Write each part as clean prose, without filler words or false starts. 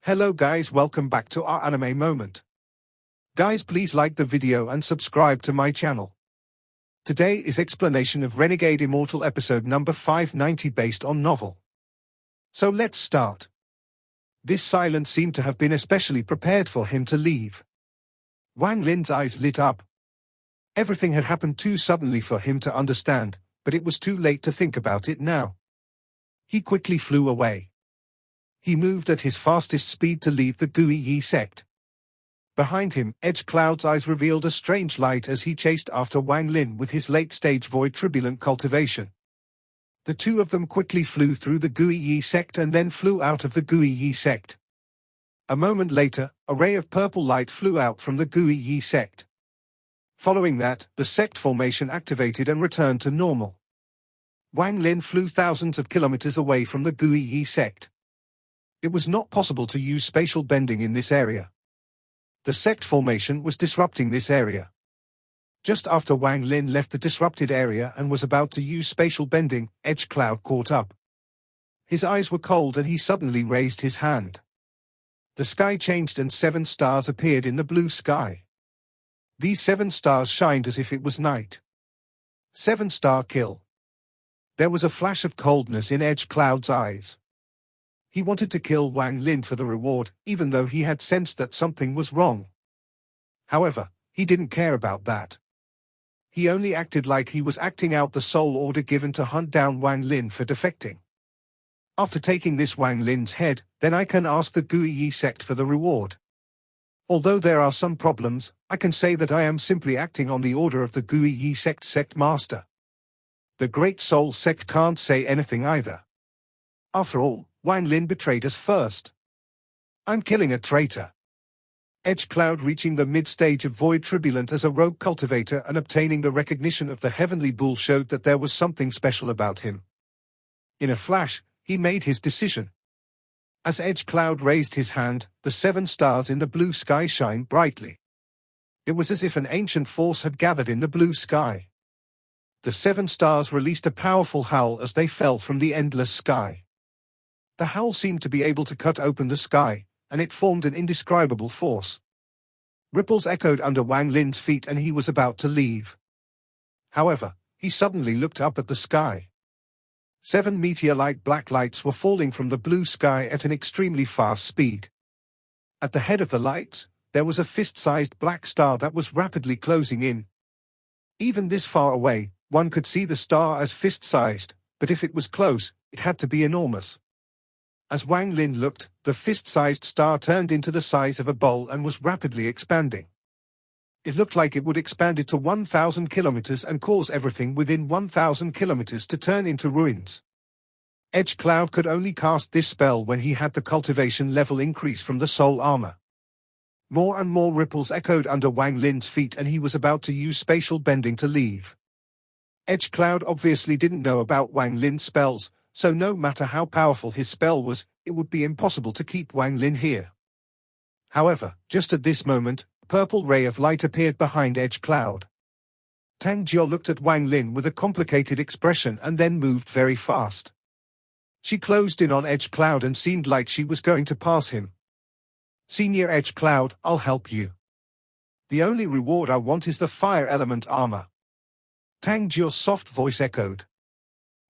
Hello guys, welcome back to our anime moment. Guys, please like the video and subscribe to my channel. Today is explanation of Renegade Immortal episode number 590 based on novel. So let's start. This silence seemed to have been especially prepared for him to leave. Wang Lin's eyes lit up. Everything had happened too suddenly for him to understand, but it was too late to think about it now. He quickly flew away. He moved at his fastest speed to leave the Guiyi sect. Behind him, Edgecloud's eyes revealed a strange light as he chased after Wang Lin with his late-stage void turbulent cultivation. The two of them quickly flew through the Guiyi sect and then flew out of the Guiyi sect. A moment later, a ray of purple light flew out from the Guiyi sect. Following that, the sect formation activated and returned to normal. Wang Lin flew thousands of kilometers away from the Guiyi sect. It was not possible to use spatial bending in this area. The sect formation was disrupting this area. Just after Wang Lin left the disrupted area and was about to use spatial bending, Edgecloud caught up. His eyes were cold and he suddenly raised his hand. The sky changed and 7 stars appeared in the blue sky. These 7 stars shined as if it was night. 7-star kill. There was a flash of coldness in Edgecloud's eyes. He wanted to kill Wang Lin for the reward, even though he had sensed that something was wrong. However, he didn't care about that. He only acted like he was acting out the soul order given to hunt down Wang Lin for defecting. After taking this Wang Lin's head, then I can ask the Guiyi sect for the reward. Although there are some problems, I can say that I am simply acting on the order of the Guiyi sect master. The Great Soul sect can't say anything either. After all, Wang Lin betrayed us first. I'm killing a traitor. Edgecloud reaching the mid-stage of Void Turbulent as a rogue cultivator and obtaining the recognition of the Heavenly Bull showed that there was something special about him. In a flash, he made his decision. As Edgecloud raised his hand, the 7 stars in the blue sky shined brightly. It was as if an ancient force had gathered in the blue sky. The 7 stars released a powerful howl as they fell from the endless sky. The howl seemed to be able to cut open the sky, and it formed an indescribable force. Ripples echoed under Wang Lin's feet and he was about to leave. However, he suddenly looked up at the sky. 7 meteor-like black lights were falling from the blue sky at an extremely fast speed. At the head of the lights, there was a fist-sized black star that was rapidly closing in. Even this far away, one could see the star as fist-sized, but if it was close, it had to be enormous. As Wang Lin looked, the fist-sized star turned into the size of a bowl and was rapidly expanding. It looked like it would expand it to 1,000 kilometers and cause everything within 1,000 kilometers to turn into ruins. Edgecloud could only cast this spell when he had the cultivation level increase from the soul armor. More and more ripples echoed under Wang Lin's feet and he was about to use spatial bending to leave. Edgecloud obviously didn't know about Wang Lin's spells, so no matter how powerful his spell was, it would be impossible to keep Wang Lin here. However, just at this moment, a purple ray of light appeared behind Edgecloud. Tang Jiao looked at Wang Lin with a complicated expression and then moved very fast. She closed in on Edgecloud and seemed like she was going to pass him. Senior Edgecloud, I'll help you. The only reward I want is the fire element armor. Tang Jiao's soft voice echoed.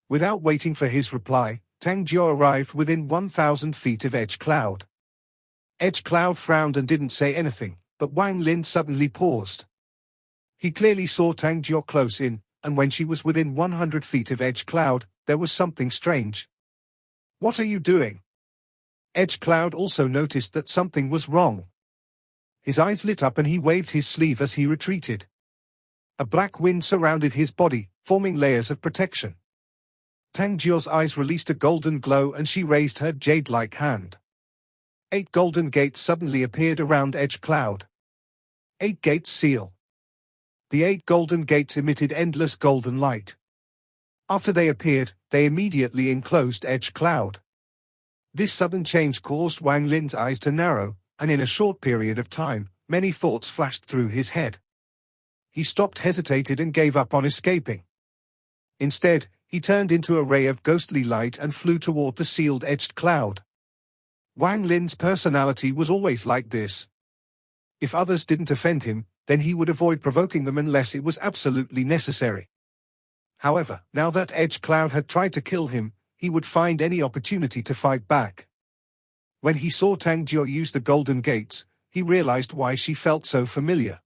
Without waiting for his reply, Tang Jiao arrived within 1,000 feet of Edgecloud. Edgecloud frowned and didn't say anything, but Wang Lin suddenly paused. He clearly saw Tang Jiao close in, and when she was within 100 feet of Edgecloud, there was something strange. What are you doing? Edgecloud also noticed that something was wrong. His eyes lit up and he waved his sleeve as he retreated. A black wind surrounded his body, forming layers of protection. Tang Jiao's eyes released a golden glow and she raised her jade-like hand. 8 golden gates suddenly appeared around Edgecloud. 8 gates seal. The 8 golden gates emitted endless golden light. After they appeared, they immediately enclosed Edgecloud. This sudden change caused Wang Lin's eyes to narrow, and in a short period of time, many thoughts flashed through his head. He stopped, hesitated and gave up on escaping. Instead, he turned into a ray of ghostly light and flew toward the sealed Edgecloud. Wang Lin's personality was always like this. If others didn't offend him, then he would avoid provoking them unless it was absolutely necessary. However, now that Edgecloud had tried to kill him, he would find any opportunity to fight back. When he saw Tang Jiao use the golden gates, he realized why she felt so familiar.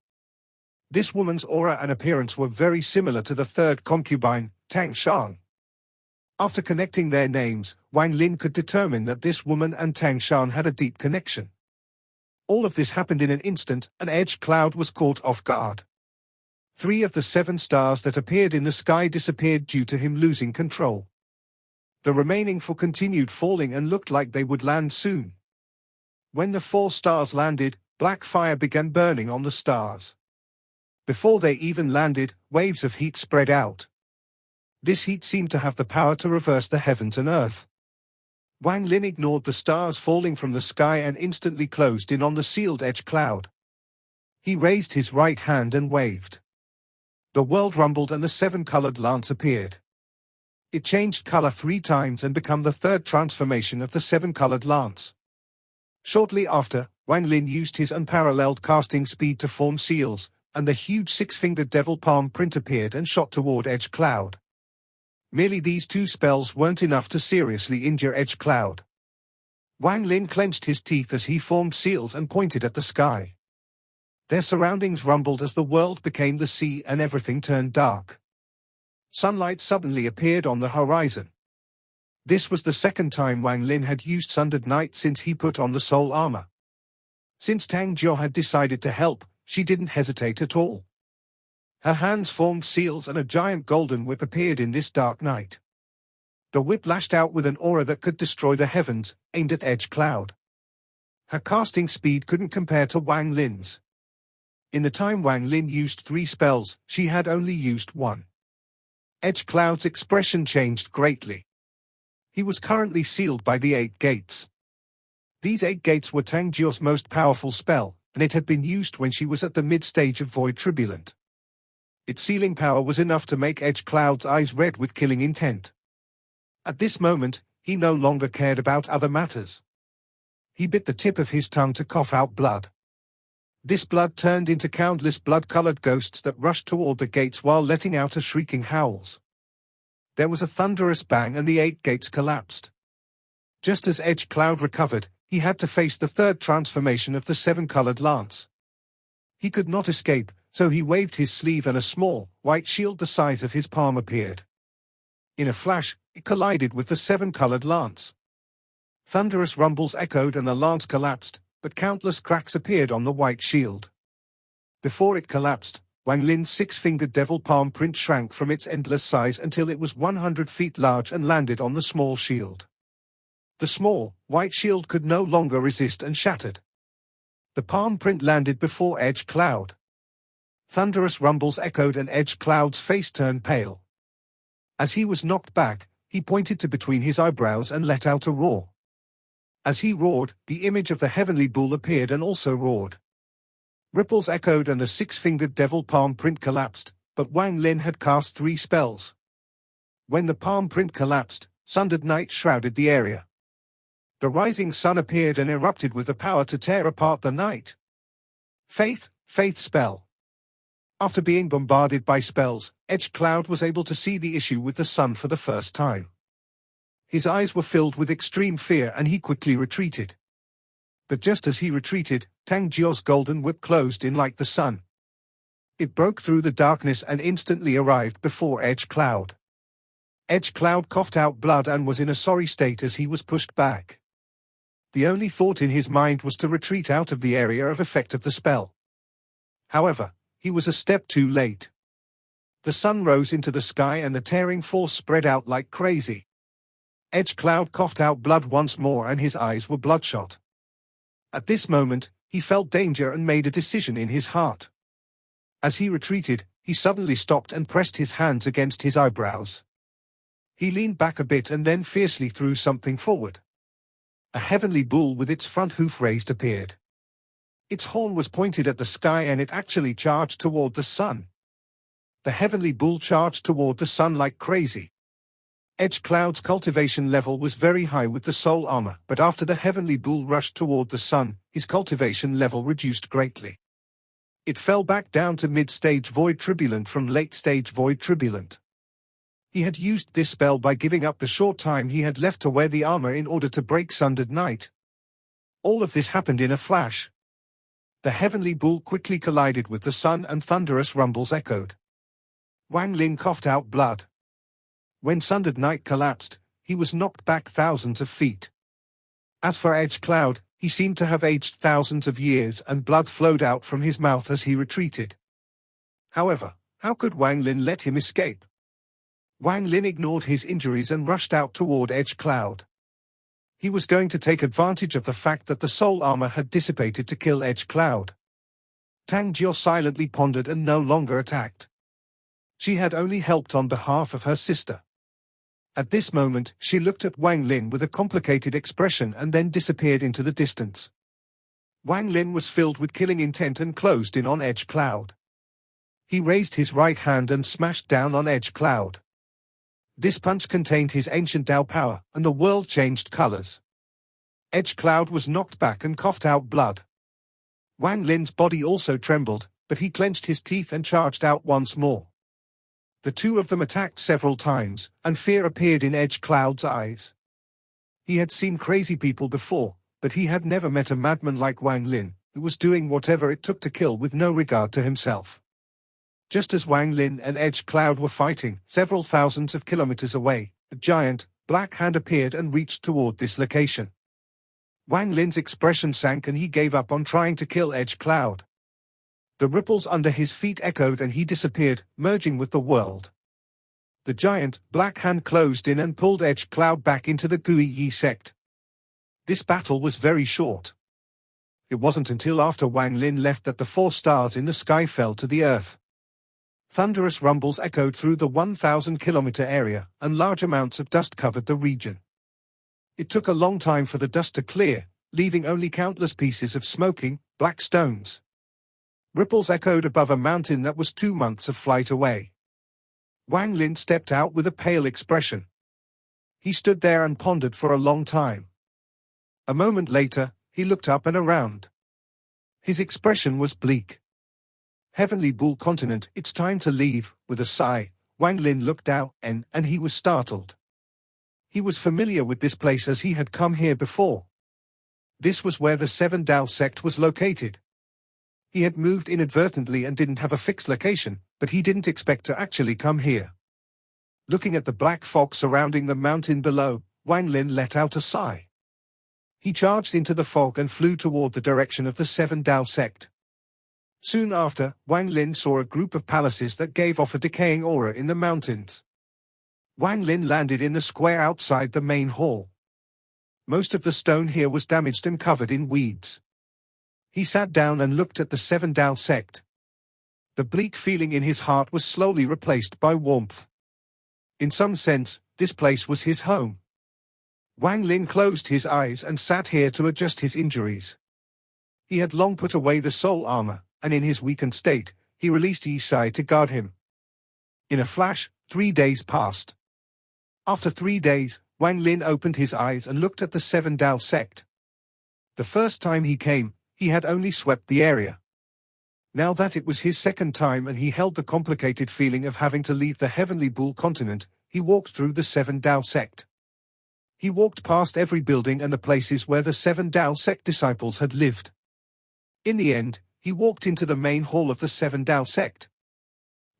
This woman's aura and appearance were very similar to the third concubine, Tang Shan. After connecting their names, Wang Lin could determine that this woman and Tang Shan had a deep connection. All of this happened in an instant, and Edgecloud was caught off guard. 3 of the 7 stars that appeared in the sky disappeared due to him losing control. The remaining 4 continued falling and looked like they would land soon. When the 4 stars landed, black fire began burning on the stars. Before they even landed, waves of heat spread out. This heat seemed to have the power to reverse the heavens and earth. Wang Lin ignored the stars falling from the sky and instantly closed in on the sealed Edgecloud. He raised his right hand and waved. The world rumbled and the 7-colored lance appeared. It changed color 3 times and became the 3rd transformation of the 7-colored lance. Shortly after, Wang Lin used his unparalleled casting speed to form seals, and the huge 6-fingered devil palm print appeared and shot toward Edgecloud. Merely these 2 spells weren't enough to seriously injure Edgecloud. Wang Lin clenched his teeth as he formed seals and pointed at the sky. Their surroundings rumbled as the world became the sea and everything turned dark. Sunlight suddenly appeared on the horizon. This was the 2nd time Wang Lin had used Sundered Night since he put on the soul armor. Since Tang Jiao had decided to help, she didn't hesitate at all. Her hands formed seals and a giant golden whip appeared in this dark night. The whip lashed out with an aura that could destroy the heavens, aimed at Edgecloud. Her casting speed couldn't compare to Wang Lin's. In the time Wang Lin used 3 spells, she had only used 1. Edgecloud's expression changed greatly. He was currently sealed by the 8 gates. These 8 gates were Tang Jiao's most powerful spell, and it had been used when she was at the mid-stage of Void Turbulent. Its sealing power was enough to make Edgecloud's eyes red with killing intent. At this moment, he no longer cared about other matters. He bit the tip of his tongue to cough out blood. This blood turned into countless blood-colored ghosts that rushed toward the gates while letting out a shrieking howls. There was a thunderous bang and the 8 gates collapsed. Just as Edgecloud recovered, he had to face the 3rd transformation of the 7-colored lance. He could not escape, so he waved his sleeve and a small, white shield the size of his palm appeared. In a flash, it collided with the 7-colored lance. Thunderous rumbles echoed and the lance collapsed, but countless cracks appeared on the white shield. Before it collapsed, Wang Lin's 6-fingered devil palm print shrank from its endless size until it was 100 feet large and landed on the small shield. The small, white shield could no longer resist and shattered. The palm print landed before Edgecloud. Thunderous rumbles echoed and Edgecloud's face turned pale. As he was knocked back, he pointed to between his eyebrows and let out a roar. As he roared, the image of the heavenly bull appeared and also roared. Ripples echoed and the 6-fingered devil palm print collapsed, but Wang Lin had cast 3 spells. When the palm print collapsed, Sundered Night shrouded the area. The rising sun appeared and erupted with the power to tear apart the night. Faith spell. After being bombarded by spells, Edgecloud was able to see the issue with the sun for the first time. His eyes were filled with extreme fear and he quickly retreated. But just as he retreated, Tang Jiao's golden whip closed in like the sun. It broke through the darkness and instantly arrived before Edgecloud. Edgecloud coughed out blood and was in a sorry state as he was pushed back. The only thought in his mind was to retreat out of the area of effect of the spell. However, he was a step too late. The sun rose into the sky and the tearing force spread out like crazy. Edgecloud coughed out blood once more and his eyes were bloodshot. At this moment, he felt danger and made a decision in his heart. As he retreated, he suddenly stopped and pressed his hands against his eyebrows. He leaned back a bit and then fiercely threw something forward. A heavenly bull with its front hoof raised appeared. Its horn was pointed at the sky and it actually charged toward the sun. The heavenly bull charged toward the sun like crazy. Edgecloud's cultivation level was very high with the soul armor, but after the heavenly bull rushed toward the sun, his cultivation level reduced greatly. It fell back down to mid-stage void turbulent from late-stage void turbulent. He had used this spell by giving up the short time he had left to wear the armor in order to break sundered night. All of this happened in a flash. The heavenly bull quickly collided with the sun and thunderous rumbles echoed. Wang Lin coughed out blood. When sundered night collapsed, he was knocked back thousands of feet. As for Edgecloud, he seemed to have aged thousands of years and blood flowed out from his mouth as he retreated. However, how could Wang Lin let him escape? Wang Lin ignored his injuries and rushed out toward Edgecloud. He was going to take advantage of the fact that the soul armor had dissipated to kill Edgecloud. Tang Jiao silently pondered and no longer attacked. She had only helped on behalf of her sister. At this moment, she looked at Wang Lin with a complicated expression and then disappeared into the distance. Wang Lin was filled with killing intent and closed in on Edgecloud. He raised his right hand and smashed down on Edgecloud. This punch contained his ancient Dao power, and the world changed colors. Edgecloud was knocked back and coughed out blood. Wang Lin's body also trembled, but he clenched his teeth and charged out once more. The two of them attacked several times, and fear appeared in Edgecloud's eyes. He had seen crazy people before, but he had never met a madman like Wang Lin, who was doing whatever it took to kill with no regard to himself. Just as Wang Lin and Edgecloud were fighting, several thousands of kilometers away, a giant, black hand appeared and reached toward this location. Wang Lin's expression sank and he gave up on trying to kill Edgecloud. The ripples under his feet echoed and he disappeared, merging with the world. The giant, black hand closed in and pulled Edgecloud back into the Gui Yi sect. This battle was very short. It wasn't until after Wang Lin left that the 4 stars in the sky fell to the earth. Thunderous rumbles echoed through the 1,000-kilometer area, and large amounts of dust covered the region. It took a long time for the dust to clear, leaving only countless pieces of smoking, black stones. Ripples echoed above a mountain that was 2 months of flight away. Wang Lin stepped out with a pale expression. He stood there and pondered for a long time. A moment later, he looked up and around. His expression was bleak. Heavenly Bull Continent, it's time to leave. With a sigh, Wang Lin looked out, and he was startled. He was familiar with this place as he had come here before. This was where the 7 Dao sect was located. He had moved inadvertently and didn't have a fixed location, but he didn't expect to actually come here. Looking at the black fog surrounding the mountain below, Wang Lin let out a sigh. He charged into the fog and flew toward the direction of the 7 Dao sect. Soon after, Wang Lin saw a group of palaces that gave off a decaying aura in the mountains. Wang Lin landed in the square outside the main hall. Most of the stone here was damaged and covered in weeds. He sat down and looked at the 7 Dao sect. The bleak feeling in his heart was slowly replaced by warmth. In some sense, this place was his home. Wang Lin closed his eyes and sat here to adjust his injuries. He had long put away the soul armor, and in his weakened state, he released Yi Sai to guard him. In a flash, 3 days passed. After 3 days, Wang Lin opened his eyes and looked at the 7 Dao sect. The first time he came, he had only swept the area. Now that it was his second time and he held the complicated feeling of having to leave the Heavenly Bull Continent, he walked through the 7 Dao sect. He walked past every building and the places where the 7 Dao sect disciples had lived. In the end, he walked into the main hall of the 7 Dao sect.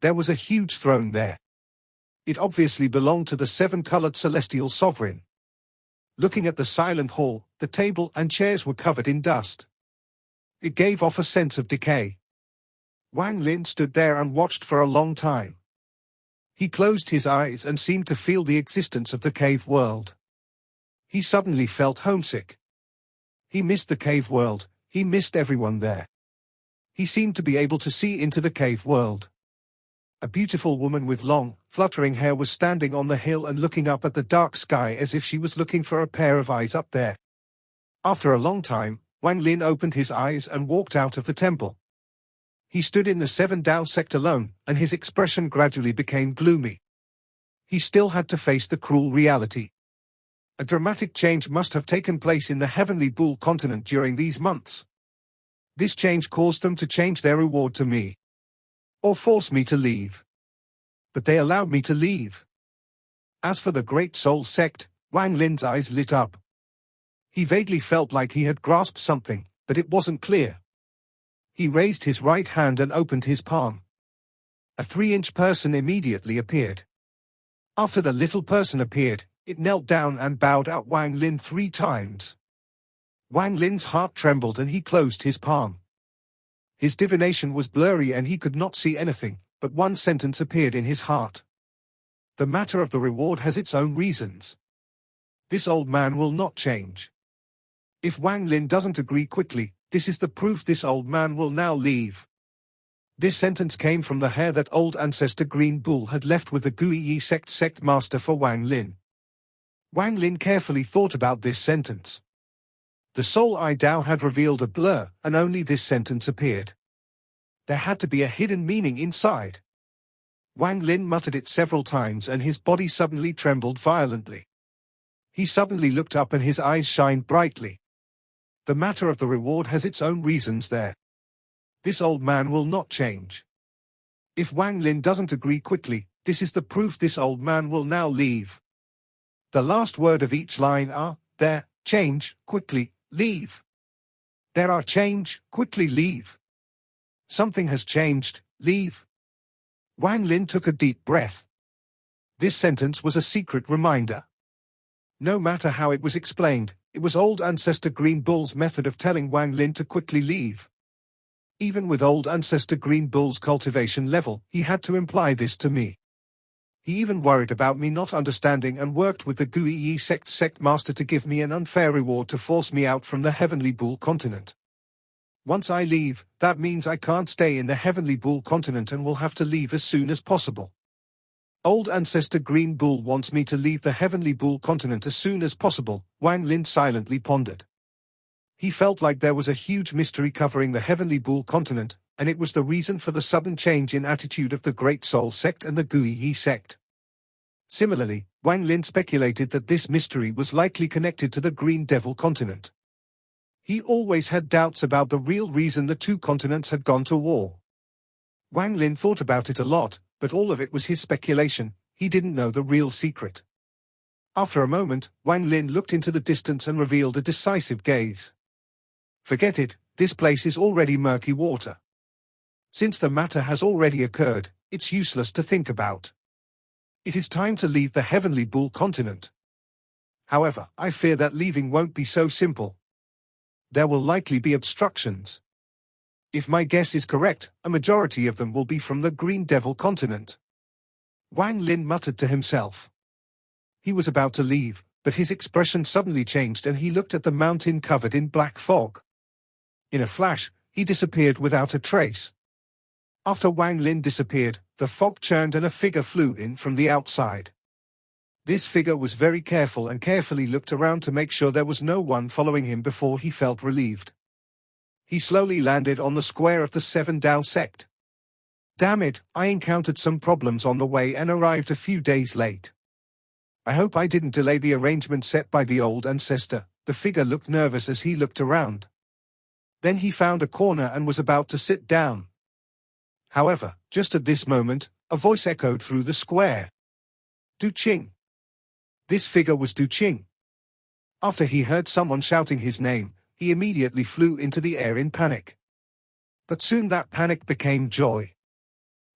There was a huge throne there. It obviously belonged to the 7-colored celestial sovereign. Looking at the silent hall, the table and chairs were covered in dust. It gave off a sense of decay. Wang Lin stood there and watched for a long time. He closed his eyes and seemed to feel the existence of the cave world. He suddenly felt homesick. He missed the cave world, he missed everyone there. He seemed to be able to see into the cave world. A beautiful woman with long, fluttering hair was standing on the hill and looking up at the dark sky as if she was looking for a pair of eyes up there. After a long time, Wang Lin opened his eyes and walked out of the temple. He stood in the 7 Dao sect alone, and his expression gradually became gloomy. he still had to face the cruel reality. A dramatic change must have taken place in the Heavenly Bull continent during these months. This change caused them to change their reward to me. Or force me to leave. But they allowed me to leave. As for the Great Soul Sect, Wang Lin's eyes lit up. He vaguely felt like he had grasped something, but it wasn't clear. He raised his right hand and opened his palm. A 3-inch person immediately appeared. After the little person appeared, it knelt down and bowed at Wang Lin 3 times. Wang Lin's heart trembled and he closed his palm. His divination was blurry and he could not see anything, but one sentence appeared in his heart. The matter of the reward has its own reasons. This old man will not change. If Wang Lin doesn't agree quickly, this is the proof this old man will now leave. This sentence came from the hair that old ancestor Green Bull had left with the Guiyi sect master for Wang Lin. Wang Lin carefully thought about this sentence. The Soul Eye Dao had revealed a blur, and only this sentence appeared. There had to be a hidden meaning inside. Wang Lin muttered it several times and his body suddenly trembled violently. He suddenly looked up and his eyes shined brightly. The matter of the reward has its own reasons there. This old man will not change. If Wang Lin doesn't agree quickly, this is the proof this old man will now leave. The last word of each line are, there, change, quickly, leave. There are change, quickly leave. Something has changed, leave. Wang Lin took a deep breath. This sentence was a secret reminder. No matter how it was explained, it was old ancestor Green Bull's method of telling Wang Lin to quickly leave. Even with old ancestor Green Bull's cultivation level, he had to imply this to me. He even worried about me not understanding and worked with the Guiyi sect master to give me an unfair reward to force me out from the Heavenly Bull continent. Once I leave, that means I can't stay in the Heavenly Bull continent and will have to leave as soon as possible. Old ancestor Green Bull wants me to leave the Heavenly Bull continent as soon as possible, Wang Lin silently pondered. He felt like there was a huge mystery covering the Heavenly Bull continent, and it was the reason for the sudden change in attitude of the Great Soul Sect and the Guiyi sect. Similarly, Wang Lin speculated that this mystery was likely connected to the Green Devil continent. He always had doubts about the real reason the 2 continents had gone to war. Wang Lin thought about it a lot, but all of it was his speculation. He didn't know the real secret. After a moment, Wang Lin looked into the distance and revealed a decisive gaze. Forget it, this place is already murky water. Since the matter has already occurred, it's useless to think about. It is time to leave the Heavenly Bull continent. However, I fear that leaving won't be so simple. There will likely be obstructions. If my guess is correct, a majority of them will be from the Green Devil continent. Wang Lin muttered to himself. He was about to leave, but his expression suddenly changed and he looked at the mountain covered in black fog. In a flash, he disappeared without a trace. After Wang Lin disappeared, the fog churned and a figure flew in from the outside. This figure was very careful and carefully looked around to make sure there was no one following him before he felt relieved. He slowly landed on the square of the 7 Dao sect. Damn it, I encountered some problems on the way and arrived a few days late. I hope I didn't delay the arrangement set by the old ancestor. The figure looked nervous as he looked around. Then he found a corner and was about to sit down. However, just at this moment, a voice echoed through the square. Du Qing. This figure was Du Qing. After he heard someone shouting his name, he immediately flew into the air in panic. But soon that panic became joy.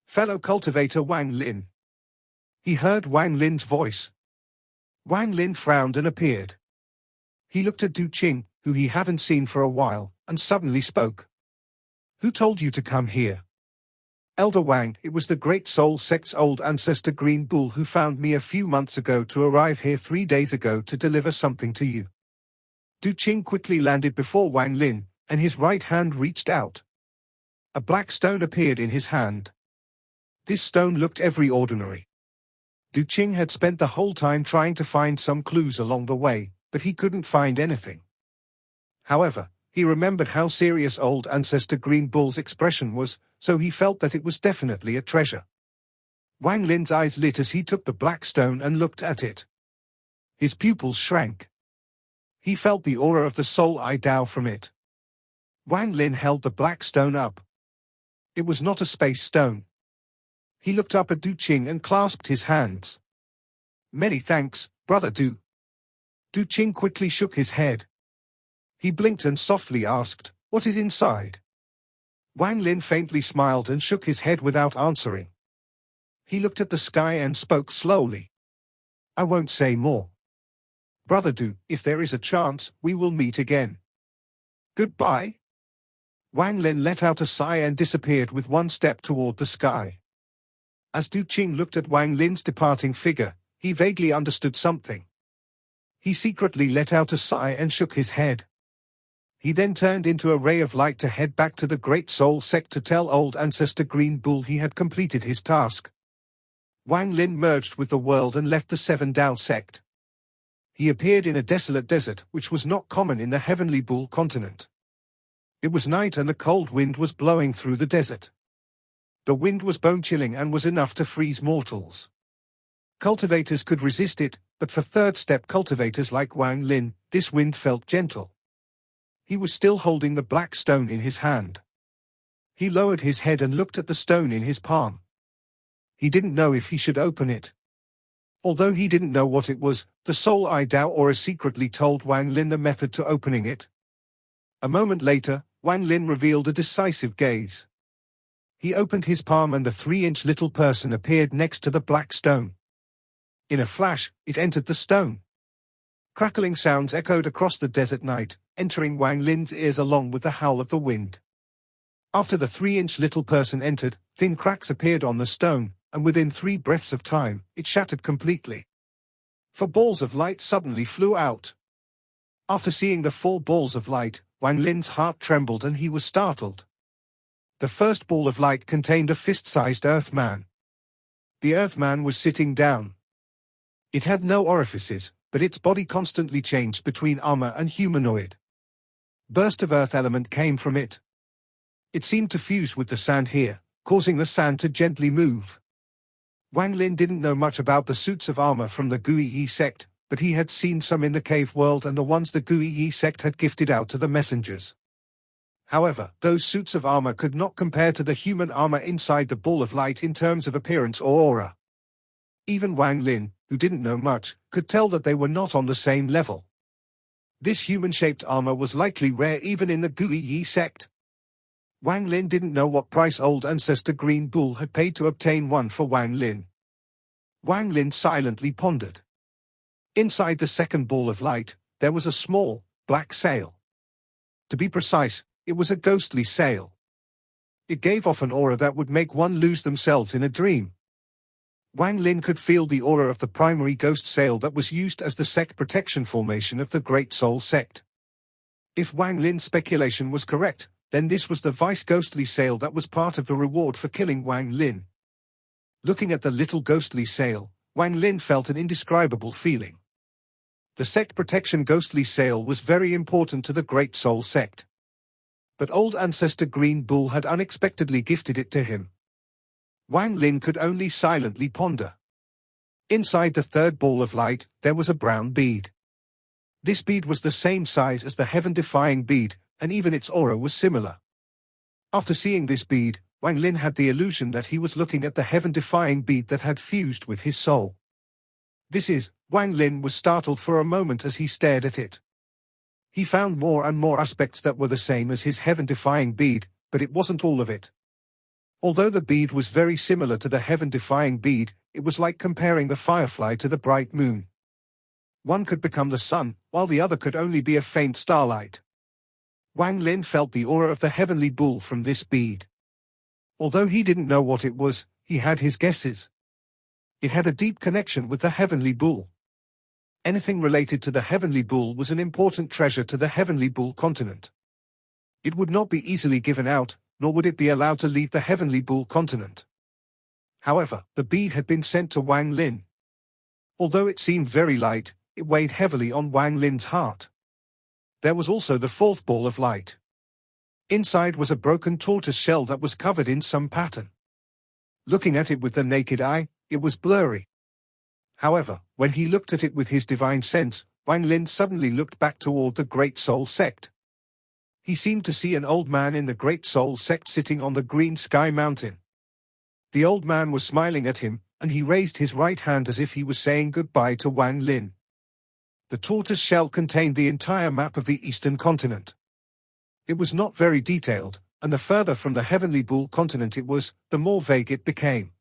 Fellow cultivator Wang Lin. He heard Wang Lin's voice. Wang Lin frowned and appeared. He looked at Du Qing, who he hadn't seen for a while, and suddenly spoke. Who told you to come here? Elder Wang, it was the Great Soul Sect's old ancestor Green Bull who found me a few months ago to arrive here 3 days ago to deliver something to you. Du Qing quickly landed before Wang Lin, and his right hand reached out. A black stone appeared in his hand. This stone looked very ordinary. Du Qing had spent the whole time trying to find some clues along the way, but he couldn't find anything. However, he remembered how serious old ancestor Green Bull's expression was, so he felt that it was definitely a treasure. Wang Lin's eyes lit as he took the black stone and looked at it. His pupils shrank. He felt the aura of the soul I Dao from it. Wang Lin held the black stone up. It was not a space stone. He looked up at Du Qing and clasped his hands. Many thanks, Brother Du. Du Qing quickly shook his head. He blinked and softly asked, "What is inside?" Wang Lin faintly smiled and shook his head without answering. He looked at the sky and spoke slowly. "I won't say more. Brother Du, if there is a chance, we will meet again. Goodbye." Wang Lin let out a sigh and disappeared with one step toward the sky. As Du Qing looked at Wang Lin's departing figure, he vaguely understood something. He secretly let out a sigh and shook his head. He then turned into a ray of light to head back to the Great Soul Sect to tell old ancestor Green Bull he had completed his task. Wang Lin merged with the world and left the Seven Dao sect. He appeared in a desolate desert which was not common in the Heavenly Bull continent. It was night and the cold wind was blowing through the desert. The wind was bone-chilling and was enough to freeze mortals. Cultivators could resist it, but for third-step cultivators like Wang Lin, this wind felt gentle. He was still holding the black stone in his hand. He lowered his head and looked at the stone in his palm. He didn't know if he should open it. Although he didn't know what it was, the Soul I Dao aura secretly told Wang Lin the method to opening it. A moment later, Wang Lin revealed a decisive gaze. He opened his palm and the 3-inch little person appeared next to the black stone. In a flash, it entered the stone. Crackling sounds echoed across the desert night, entering Wang Lin's ears along with the howl of the wind. After the 3-inch little person entered, thin cracks appeared on the stone, and within 3 breaths of time, it shattered completely. 4 balls of light suddenly flew out. After seeing the 4 balls of light, Wang Lin's heart trembled and he was startled. The first ball of light contained a fist-sized Earthman. The Earthman was sitting down. It had no orifices, but its body constantly changed between armor and humanoid. Burst of earth element came from it. It seemed to fuse with the sand here, causing the sand to gently move. Wang Lin didn't know much about the suits of armor from the Guiyi sect, but he had seen some in the cave world and the ones the Guiyi sect had gifted out to the messengers. However, those suits of armor could not compare to the human armor inside the ball of light in terms of appearance or aura. Even Wang Lin, who didn't know much, could tell that they were not on the same level. This human-shaped armor was likely rare even in the Guiyi sect. Wang Lin didn't know what price old ancestor Green Bull had paid to obtain one for Wang Lin. Wang Lin silently pondered. Inside the second ball of light, there was a small, black sail. To be precise, it was a ghostly sail. It gave off an aura that would make one lose themselves in a dream. Wang Lin could feel the aura of the primary ghost sail that was used as the sect protection formation of the Great Soul Sect. If Wang Lin's speculation was correct, then this was the vice-ghostly sail that was part of the reward for killing Wang Lin. Looking at the little ghostly sail, Wang Lin felt an indescribable feeling. The sect protection ghostly sail was very important to the Great Soul Sect. But old ancestor Green Bull had unexpectedly gifted it to him. Wang Lin could only silently ponder. Inside the third ball of light, there was a brown bead. This bead was the same size as the heaven-defying bead, and even its aura was similar. After seeing this bead, Wang Lin had the illusion that he was looking at the heaven-defying bead that had fused with his soul. Wang Lin was startled for a moment as he stared at it. He found more and more aspects that were the same as his heaven-defying bead, but it wasn't all of it. Although the bead was very similar to the heaven-defying bead, it was like comparing the firefly to the bright moon. One could become the sun, while the other could only be a faint starlight. Wang Lin felt the aura of the heavenly bull from this bead. Although he didn't know what it was, he had his guesses. It had a deep connection with the heavenly bull. Anything related to the heavenly bull was an important treasure to the heavenly bull continent. It would not be easily given out, nor would it be allowed to leave the heavenly bull continent. However, the bead had been sent to Wang Lin. Although it seemed very light, it weighed heavily on Wang Lin's heart. There was also the fourth ball of light. Inside was a broken tortoise shell that was covered in some pattern. Looking at it with the naked eye, it was blurry. However, when he looked at it with his divine sense, Wang Lin suddenly looked back toward the Great Soul Sect. He seemed to see an old man in the Great Soul Sect sitting on the green sky mountain. The old man was smiling at him, and he raised his right hand as if he was saying goodbye to Wang Lin. The tortoise shell contained the entire map of the Eastern continent. It was not very detailed, and the further from the Heavenly Bull continent it was, the more vague it became.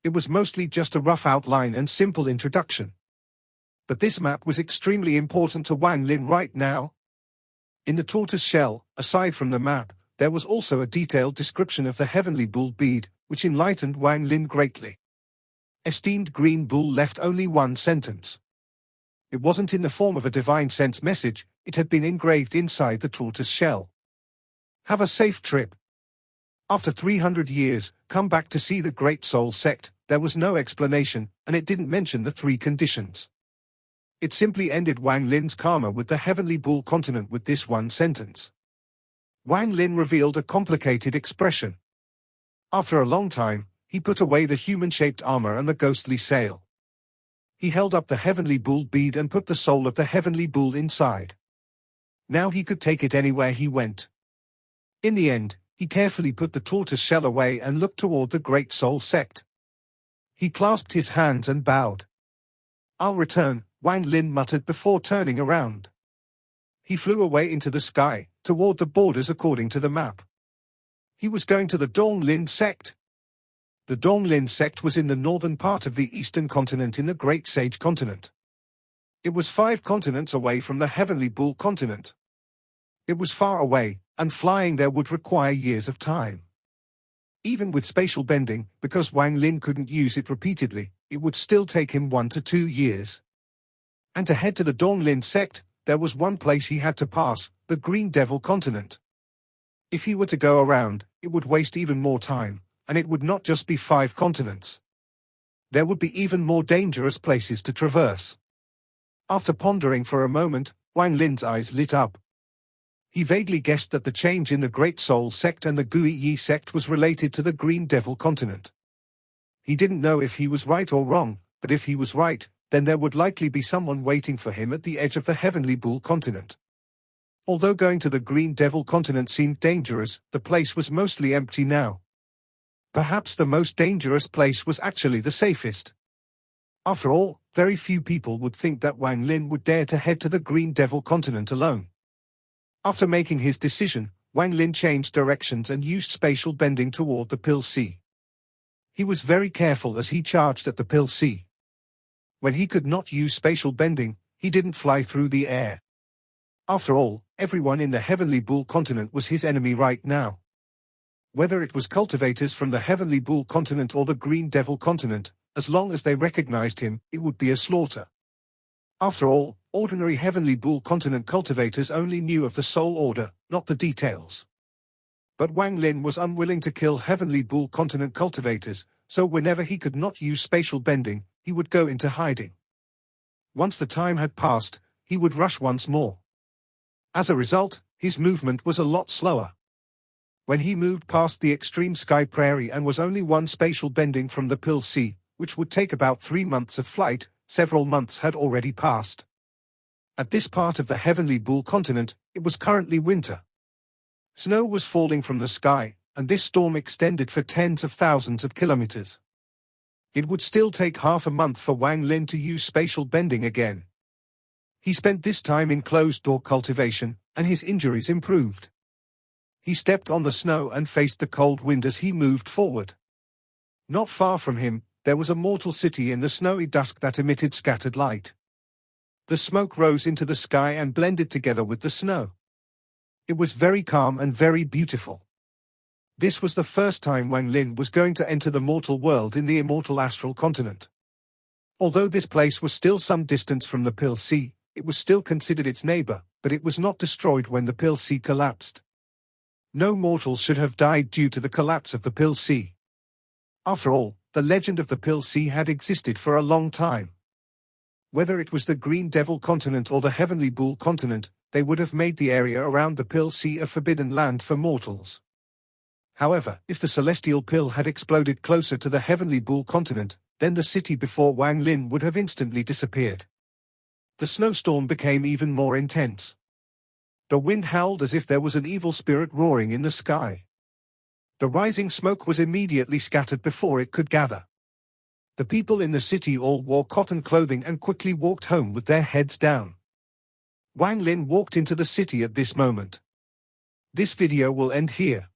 It was mostly just a rough outline and simple introduction. But this map was extremely important to Wang Lin right now. In the tortoise shell, aside from the map, there was also a detailed description of the Heavenly Bull bead, which enlightened Wang Lin greatly. Esteemed Green Bull left only one sentence. It wasn't in the form of a divine sense message, it had been engraved inside the tortoise shell. Have a safe trip. After 300 years, come back to see the Great Soul Sect. There was no explanation, and it didn't mention the 3 conditions. It simply ended Wang Lin's karma with the Heavenly Bull continent with this one sentence. Wang Lin revealed a complicated expression. After a long time, he put away the human-shaped armor and the ghostly sail. He held up the Heavenly Bull bead and put the soul of the Heavenly Bull inside. Now he could take it anywhere he went. In the end, he carefully put the tortoise shell away and looked toward the Great Soul Sect. He clasped his hands and bowed. "I'll return," Wang Lin muttered before turning around. He flew away into the sky, toward the borders according to the map. He was going to the Donglin sect. The Donglin sect was in the northern part of the eastern continent in the Great Sage continent. It was 5 continents away from the Heavenly Bull continent. It was far away, and flying there would require years of time. Even with spatial bending, because Wang Lin couldn't use it repeatedly, it would still take him 1 to 2 years. And to head to the Donglin sect, there was one place he had to pass, the Green Devil continent. If he were to go around, it would waste even more time, and it would not just be 5 continents. There would be even more dangerous places to traverse. After pondering for a moment, Wang Lin's eyes lit up. He vaguely guessed that the change in the Great Soul Sect and the Gui Yi sect was related to the Green Devil continent. He didn't know if he was right or wrong, but if he was right, then there would likely be someone waiting for him at the edge of the Heavenly Bull continent. Although going to the Green Devil continent seemed dangerous, the place was mostly empty now. Perhaps the most dangerous place was actually the safest. After all, very few people would think that Wang Lin would dare to head to the Green Devil continent alone. After making his decision, Wang Lin changed directions and used spatial bending toward the Pill Sea. He was very careful as he charged at the Pill Sea. When he could not use spatial bending, he didn't fly through the air. After all, everyone in the Heavenly Bull continent was his enemy right now. Whether it was cultivators from the Heavenly Bull continent or the Green Devil continent, as long as they recognized him, it would be a slaughter. After all, ordinary Heavenly Bull continent cultivators only knew of the soul order, not the details. But Wang Lin was unwilling to kill Heavenly Bull continent cultivators, so whenever he could not use spatial bending, he would go into hiding. Once the time had passed, he would rush once more. As a result, his movement was a lot slower. When he moved past the extreme sky prairie and was only 1 spatial bending from the Pill Sea, which would take about 3 months of flight, several months had already passed. At this part of the Heavenly Bull continent, it was currently winter. Snow was falling from the sky, and this storm extended for tens of thousands of kilometers. It would still take half a month for Wang Lin to use spatial bending again. He spent this time in closed-door cultivation, and his injuries improved. He stepped on the snow and faced the cold wind as he moved forward. Not far from him, there was a mortal city in the snowy dusk that emitted scattered light. The smoke rose into the sky and blended together with the snow. It was very calm and very beautiful. This was the first time Wang Lin was going to enter the mortal world in the immortal astral continent. Although this place was still some distance from the Pill Sea, it was still considered its neighbor, but it was not destroyed when the Pill Sea collapsed. No mortals should have died due to the collapse of the Pill Sea. After all, the legend of the Pill Sea had existed for a long time. Whether it was the Green Devil continent or the Heavenly Bull continent, they would have made the area around the Pill Sea a forbidden land for mortals. However, if the celestial pill had exploded closer to the heavenly bull continent, then the city before Wang Lin would have instantly disappeared. The snowstorm became even more intense. The wind howled as if there was an evil spirit roaring in the sky. The rising smoke was immediately scattered before it could gather. The people in the city all wore cotton clothing and quickly walked home with their heads down. Wang Lin walked into the city at this moment. This video will end here.